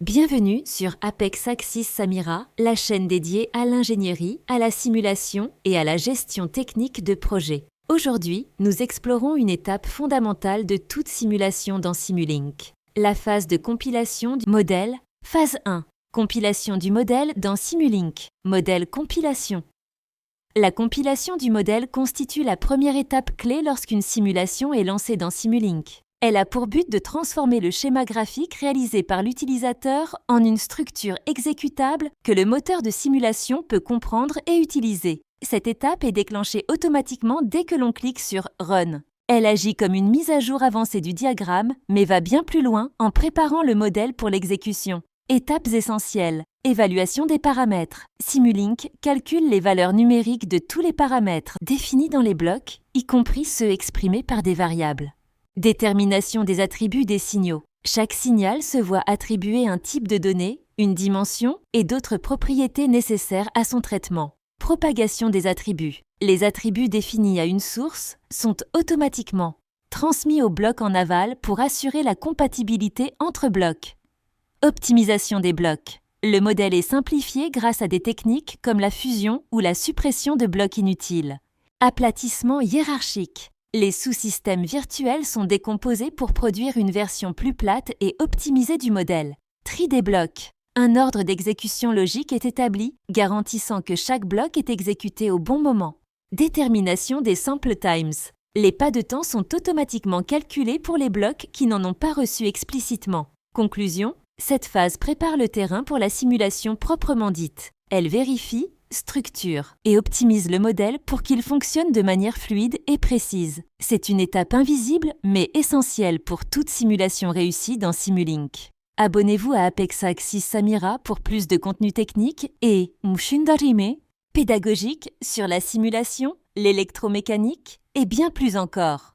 Bienvenue sur Apex Axis Samira, la chaîne dédiée à l'ingénierie, à la simulation et à la gestion technique de projets. Aujourd'hui, nous explorons une étape fondamentale de toute simulation dans Simulink. La phase de compilation du modèle, phase 1. Compilation du modèle dans Simulink, modèle compilation. La compilation du modèle constitue la première étape clé lorsqu'une simulation est lancée dans Simulink. Elle a pour but de transformer le schéma graphique réalisé par l'utilisateur en une structure exécutable que le moteur de simulation peut comprendre et utiliser. Cette étape est déclenchée automatiquement dès que l'on clique sur « Run ». Elle agit comme une mise à jour avancée du diagramme, mais va bien plus loin en préparant le modèle pour l'exécution. Étapes essentielles. Évaluation des paramètres. Simulink calcule les valeurs numériques de tous les paramètres définis dans les blocs, y compris ceux exprimés par des variables. Détermination des attributs des signaux. Chaque signal se voit attribuer un type de données, une dimension et d'autres propriétés nécessaires à son traitement. Propagation des attributs. Les attributs définis à une source sont automatiquement transmis au bloc en aval pour assurer la compatibilité entre blocs. Optimisation des blocs. Le modèle est simplifié grâce à des techniques comme la fusion ou la suppression de blocs inutiles. Aplatissement hiérarchique. Les sous-systèmes virtuels sont décomposés pour produire une version plus plate et optimisée du modèle. Tri des blocs. Un ordre d'exécution logique est établi, garantissant que chaque bloc est exécuté au bon moment. Détermination des sample times. Les pas de temps sont automatiquement calculés pour les blocs qui n'en ont pas reçu explicitement. Conclusion, cette phase prépare le terrain pour la simulation proprement dite. Elle vérifie, structure et optimise le modèle pour qu'il fonctionne de manière fluide et précise. C'est une étape invisible mais essentielle pour toute simulation réussie dans Simulink. Abonnez-vous à Apex Axis Samira pour plus de contenu technique et Mushindarime, pédagogique sur la simulation, l'électromécanique et bien plus encore.